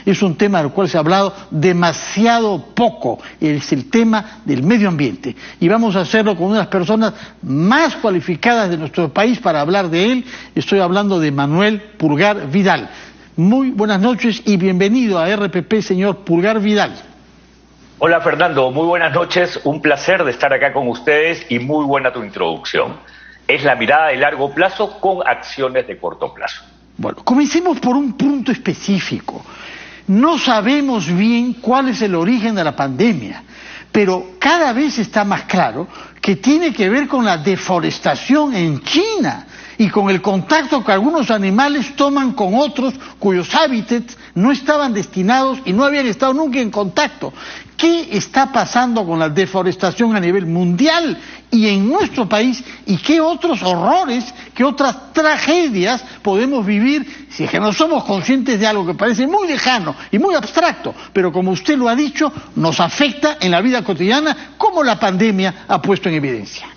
Es un tema del cual se ha hablado demasiado poco, es el tema del medio ambiente. Y vamos a hacerlo con una de las personas más cualificadas de nuestro país para hablar de él. Estoy hablando de Manuel Pulgar Vidal. Muy buenas noches y bienvenido a RPP, señor Pulgar Vidal. Hola Fernando, muy buenas noches, un placer de estar acá con ustedes y muy buena tu introducción. Es la mirada de largo plazo con acciones de corto plazo. Bueno, comencemos por un punto específico. No sabemos bien cuál es el origen de la pandemia, pero cada vez está más claro que tiene que ver con la deforestación en China y con el contacto que algunos animales toman con otros cuyos hábitats no estaban destinados y no habían estado nunca en contacto. ¿Qué está pasando con la deforestación a nivel mundial y en nuestro país? ¿Y qué otros horrores, qué otras tragedias podemos vivir si es que no somos conscientes de algo que parece muy lejano y muy abstracto, pero como usted lo ha dicho, nos afecta en la vida cotidiana, como la pandemia ha puesto en evidencia?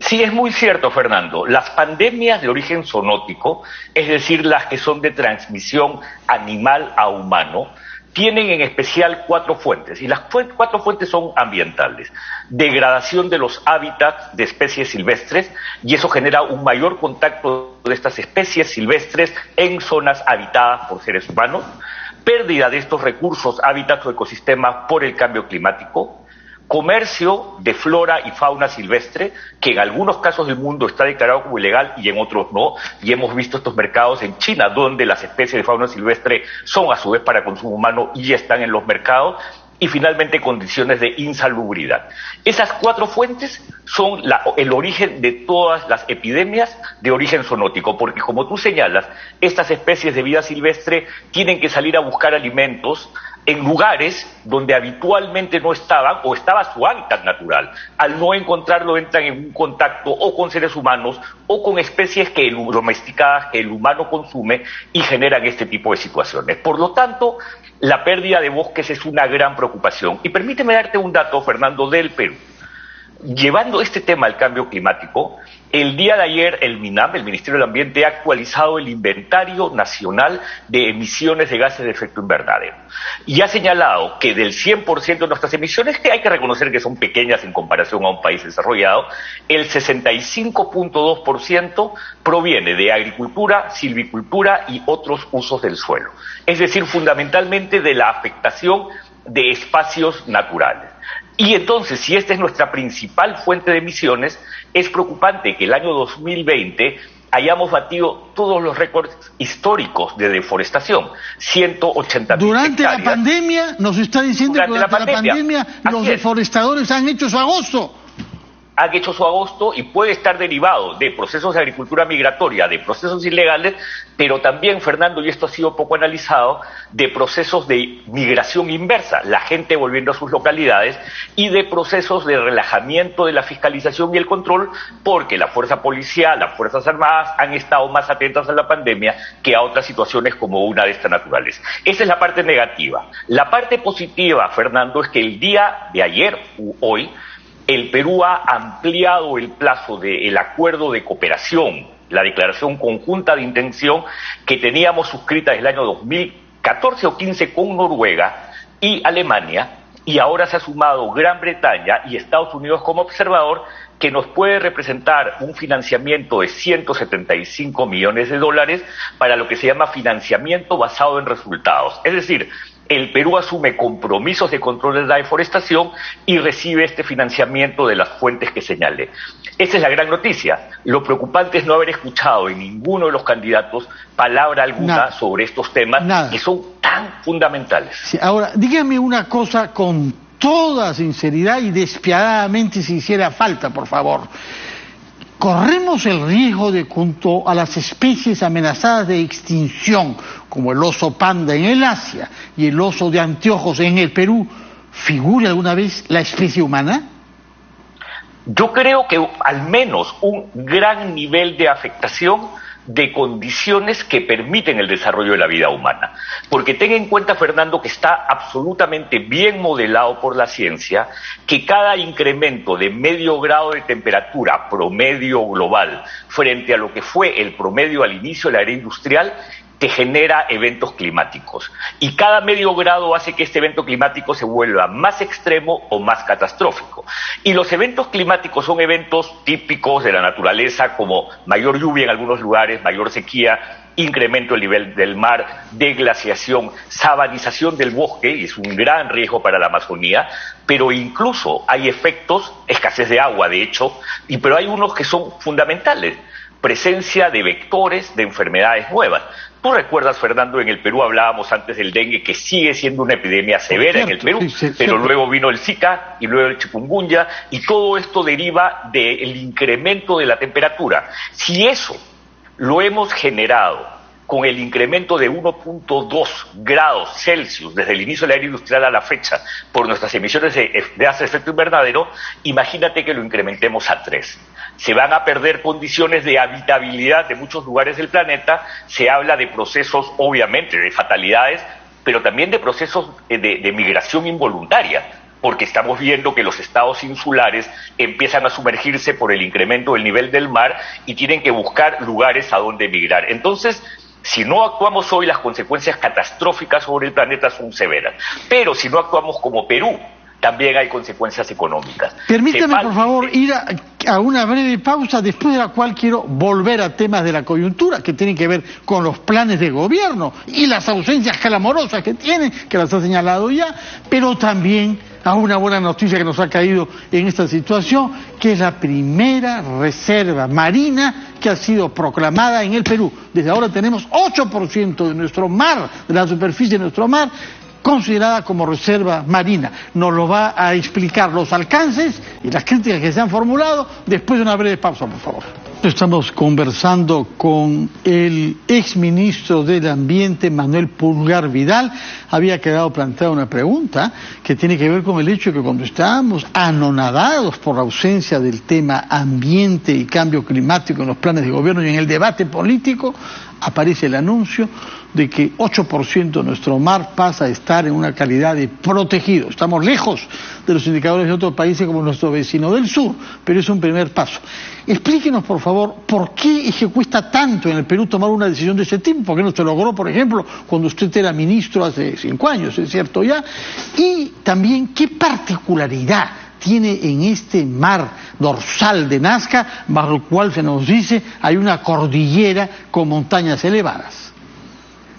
Sí, es muy cierto, Fernando. Las pandemias de origen zoonótico, es decir, las que son de transmisión animal a humano, tienen en especial 4 fuentes, y las 4 fuentes son ambientales. Degradación de los hábitats de especies silvestres, y eso genera un mayor contacto de estas especies silvestres en zonas habitadas por seres humanos. Pérdida de estos recursos, hábitats o ecosistemas por el cambio climático. Comercio de flora y fauna silvestre, que en algunos casos del mundo está declarado como ilegal y en otros no, y hemos visto estos mercados en China, donde las especies de fauna silvestre son a su vez para consumo humano y están en los mercados, y finalmente condiciones de insalubridad. Esas 4 fuentes son el origen de todas las epidemias de origen zoonótico, porque como tú señalas, estas especies de vida silvestre tienen que salir a buscar alimentos en lugares donde habitualmente no estaban o estaba su hábitat natural. Al no encontrarlo entran en un contacto o con seres humanos o con especies domesticadas que el humano consume y generan este tipo de situaciones. Por lo tanto, la pérdida de bosques es una gran preocupación. Y permíteme darte un dato, Fernando, del Perú. Llevando este tema al cambio climático, el día de ayer el MINAM, el Ministerio del Ambiente, ha actualizado el inventario nacional de emisiones de gases de efecto invernadero y ha señalado que del 100% de nuestras emisiones, que hay que reconocer que son pequeñas en comparación a un país desarrollado, el 65.2% proviene de agricultura, silvicultura y otros usos del suelo, es decir, fundamentalmente de la afectación de espacios naturales. Y entonces, si esta es nuestra principal fuente de emisiones, es preocupante que el año 2020 hayamos batido todos los récords históricos de deforestación, 180.000 Durante hectáreas. La pandemia, nos está diciendo que durante la pandemia los deforestadores han hecho su agosto. Han hecho su agosto y puede estar derivado de procesos de agricultura migratoria, de procesos ilegales, pero también, Fernando, y esto ha sido poco analizado, de procesos de migración inversa, la gente volviendo a sus localidades, y de procesos de relajamiento de la fiscalización y el control, porque la fuerza policial, las fuerzas armadas han estado más atentas a la pandemia que a otras situaciones como una de estas naturales. Esa es la parte negativa. La parte positiva, Fernando, es que el día de ayer, hoy, el Perú ha ampliado el plazo del acuerdo de cooperación, la declaración conjunta de intención que teníamos suscrita desde el año 2014 o 15 con Noruega y Alemania, y ahora se ha sumado Gran Bretaña y Estados Unidos como observador, que nos puede representar un financiamiento de $175 millones para lo que se llama financiamiento basado en resultados. Es decir, el Perú asume compromisos de control de la deforestación y recibe este financiamiento de las fuentes que señalé. Esa es la gran noticia. Lo preocupante es no haber escuchado en ninguno de los candidatos palabra alguna sobre estos temas que son tan fundamentales. Sí, ahora, dígame una cosa con toda sinceridad y despiadadamente si hiciera falta, por favor. Corremos el riesgo de, junto a las especies amenazadas de extinción, como el oso panda en el Asia y el oso de anteojos en el Perú, ¿figure alguna vez la especie humana? Yo creo que al menos un gran nivel de afectación de condiciones que permiten el desarrollo de la vida humana. Porque ten en cuenta, Fernando, que está absolutamente bien modelado por la ciencia, que cada incremento de medio grado de temperatura promedio global frente a lo que fue el promedio al inicio de la era industrial te genera eventos climáticos. Y cada medio grado hace que este evento climático se vuelva más extremo o más catastrófico. Y los eventos climáticos son eventos típicos de la naturaleza, como mayor lluvia en algunos lugares, mayor sequía, incremento del nivel del mar, deglaciación, sabanización del bosque, y es un gran riesgo para la Amazonía, pero incluso hay efectos, escasez de agua de hecho, pero hay unos que son fundamentales, presencia de vectores de enfermedades nuevas. Tú recuerdas, Fernando, en el Perú hablábamos antes del dengue, que sigue siendo una epidemia severa en el Perú, pero luego vino el Zika y luego el chikungunya, y todo esto deriva del incremento de la temperatura. Si eso lo hemos generado con el incremento de 1.2 grados Celsius desde el inicio de la era industrial a la fecha por nuestras emisiones de gases de efecto invernadero, imagínate que lo incrementemos a 3. Se van a perder condiciones de habitabilidad de muchos lugares del planeta, se habla de procesos, obviamente, de fatalidades, pero también de procesos de migración involuntaria, porque estamos viendo que los estados insulares empiezan a sumergirse por el incremento del nivel del mar y tienen que buscar lugares a donde migrar. Entonces, si no actuamos hoy, las consecuencias catastróficas sobre el planeta son severas. Pero si no actuamos como Perú, también hay consecuencias económicas. Permítame, por favor, ir a una breve pausa, después de la cual quiero volver a temas de la coyuntura, que tienen que ver con los planes de gobierno y las ausencias clamorosas que tienen, que las ha señalado ya, pero también a una buena noticia que nos ha caído en esta situación, que es la primera reserva marina que ha sido proclamada en el Perú. Desde ahora tenemos 8% de nuestro mar, de la superficie de nuestro mar, considerada como reserva marina. Nos lo va a explicar los alcances y las críticas que se han formulado después de una breve pausa, por favor. Estamos conversando con el exministro del Ambiente, Manuel Pulgar Vidal. Había quedado planteada una pregunta que tiene que ver con el hecho de que cuando estábamos anonadados por la ausencia del tema ambiente y cambio climático en los planes de gobierno y en el debate político, aparece el anuncio de que 8% de nuestro mar pasa a estar en una calidad de protegido. Estamos lejos de los indicadores de otros países como nuestro vecino del sur, pero es un primer paso. Explíquenos, por favor, por qué es que cuesta tanto en el Perú tomar una decisión de ese tipo, por qué no se logró, por ejemplo, cuando usted era ministro hace 5 años, es cierto ya, y también qué particularidad tiene en este mar dorsal de Nazca, bajo el cual se nos dice hay una cordillera con montañas elevadas.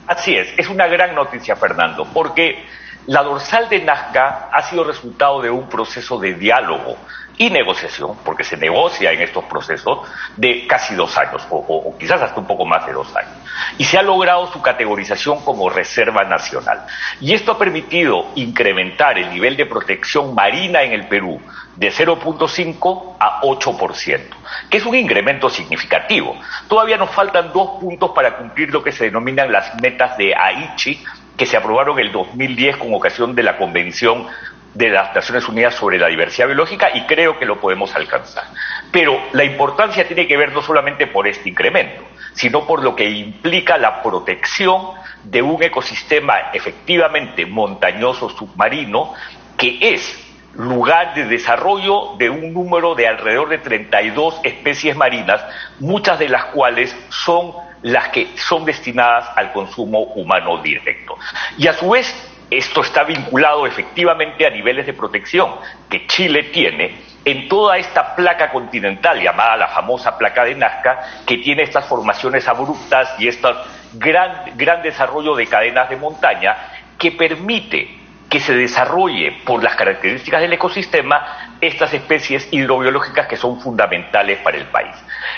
Así es una gran noticia, Fernando, porque la dorsal de Nazca ha sido resultado de un proceso de diálogo y negociación, porque se negocia en estos procesos, de casi 2 años, o quizás hasta un poco más de 2 años. Y se ha logrado su categorización como reserva nacional. Y esto ha permitido incrementar el nivel de protección marina en el Perú de 0.5 a 8%, que es un incremento significativo. Todavía nos faltan 2 puntos para cumplir lo que se denominan las metas de Aichi, que se aprobaron en el 2010 con ocasión de la Convención de las Naciones Unidas sobre la Diversidad Biológica, y creo que lo podemos alcanzar. Pero la importancia tiene que ver no solamente por este incremento, sino por lo que implica la protección de un ecosistema efectivamente montañoso submarino, que es lugar de desarrollo de un número de alrededor de 32 especies marinas, muchas de las cuales son las que son destinadas al consumo humano directo. Y a su vez, esto está vinculado efectivamente a niveles de protección que Chile tiene en toda esta placa continental, llamada la famosa placa de Nazca, que tiene estas formaciones abruptas y este gran desarrollo de cadenas de montaña que permite que se desarrolle, por las características del ecosistema, estas especies hidrobiológicas que son fundamentales para el país.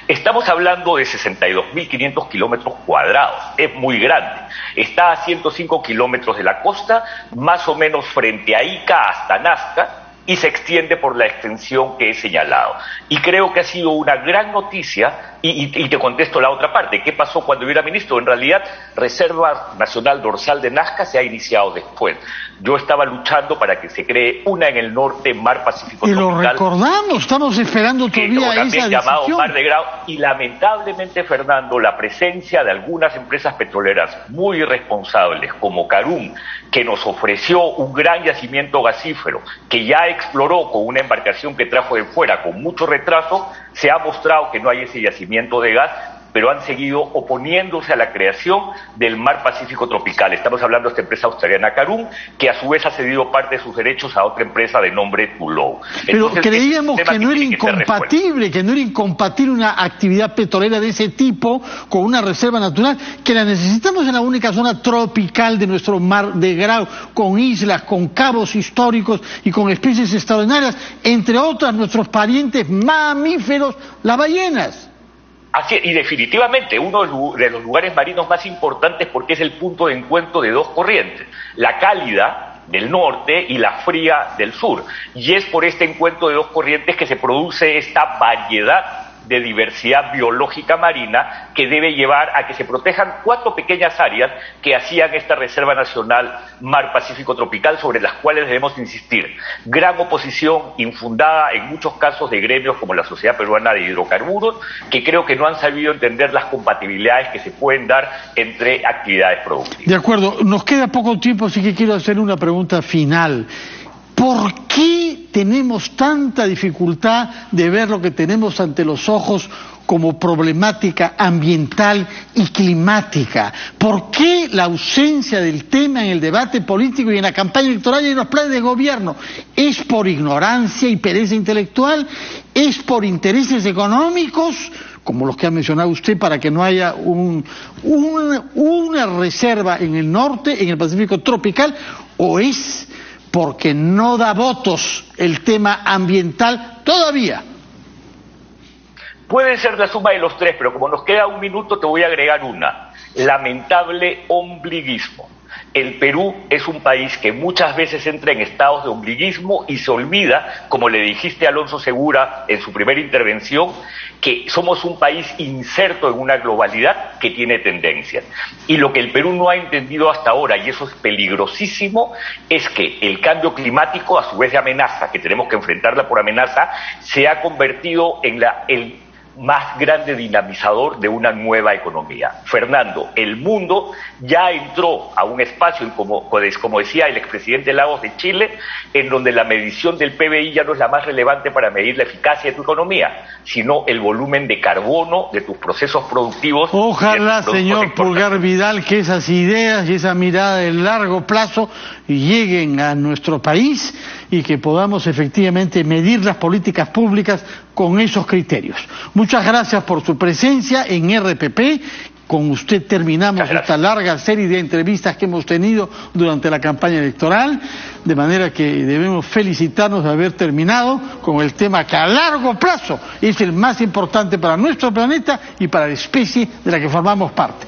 Estamos hablando de 62.500 kilómetros cuadrados, es muy grande. Está a 105 kilómetros de la costa, más o menos frente a Ica hasta Nazca, y se extiende por la extensión que he señalado. Y creo que ha sido una gran noticia, y te contesto la otra parte. ¿Qué pasó cuando yo era ministro? En realidad, Reserva Nacional Dorsal de Nazca se ha iniciado después. Yo estaba luchando para que se cree una en el norte, Mar Pacífico tropical. Y lo recordamos, estamos esperando todavía esa decisión. Llamado Mar de Grau, y lamentablemente, Fernando, la presencia de algunas empresas petroleras muy irresponsables, como Carum, que nos ofreció un gran yacimiento gasífero, que ya exploró con una embarcación que trajo de fuera con mucho retraso, se ha mostrado que no hay ese yacimiento de gas, pero han seguido oponiéndose a la creación del mar Pacífico tropical. Estamos hablando de esta empresa australiana Karoon, que a su vez ha cedido parte de sus derechos a otra empresa de nombre Tullow. Pero creíamos que no era incompatible una actividad petrolera de ese tipo con una reserva natural, que la necesitamos en la única zona tropical de nuestro mar de Grau, con islas, con cabos históricos y con especies extraordinarias, entre otras nuestros parientes mamíferos, las ballenas. Así, y definitivamente uno de los lugares marinos más importantes, porque es el punto de encuentro de dos corrientes, la cálida del norte y la fría del sur, y es por este encuentro de dos corrientes que se produce esta variedad de diversidad biológica marina que debe llevar a que se protejan 4 pequeñas áreas que hacían esta Reserva Nacional Mar Pacífico Tropical, sobre las cuales debemos insistir. Gran oposición infundada en muchos casos de gremios como la Sociedad Peruana de Hidrocarburos, que creo que no han sabido entender las compatibilidades que se pueden dar entre actividades productivas. De acuerdo, nos queda poco tiempo, así que quiero hacer una pregunta final. ¿Por qué tenemos tanta dificultad de ver lo que tenemos ante los ojos como problemática ambiental y climática? ¿Por qué la ausencia del tema en el debate político y en la campaña electoral y en los planes de gobierno? ¿Es por ignorancia y pereza intelectual? ¿Es por intereses económicos, como los que ha mencionado usted, para que no haya una reserva en el norte, en el Pacífico tropical? ¿O es porque no da votos el tema ambiental todavía? Puede ser la suma de los tres, pero como nos queda un minuto te voy a agregar una. Lamentable ombliguismo. El Perú es un país que muchas veces entra en estados de ombliguismo y se olvida, como le dijiste a Alonso Segura en su primera intervención, que somos un país inserto en una globalidad que tiene tendencias. Y lo que el Perú no ha entendido hasta ahora, y eso es peligrosísimo, es que el cambio climático, a su vez de amenaza, que tenemos que enfrentarla por amenaza, se ha convertido en el más grande dinamizador de una nueva economía. Fernando, el mundo ya entró a un espacio, como decía el expresidente Lagos de Chile, en donde la medición del PBI ya no es la más relevante para medir la eficacia de tu economía, sino el volumen de carbono de tus procesos productivos. Ojalá, señor Pulgar Vidal, que esas ideas y esa mirada de largo plazo lleguen a nuestro país y que podamos efectivamente medir las políticas públicas con esos criterios. Muchas gracias por su presencia en RPP. Con usted terminamos esta larga serie de entrevistas que hemos tenido durante la campaña electoral, de manera que debemos felicitarnos de haber terminado con el tema que a largo plazo es el más importante para nuestro planeta y para la especie de la que formamos parte.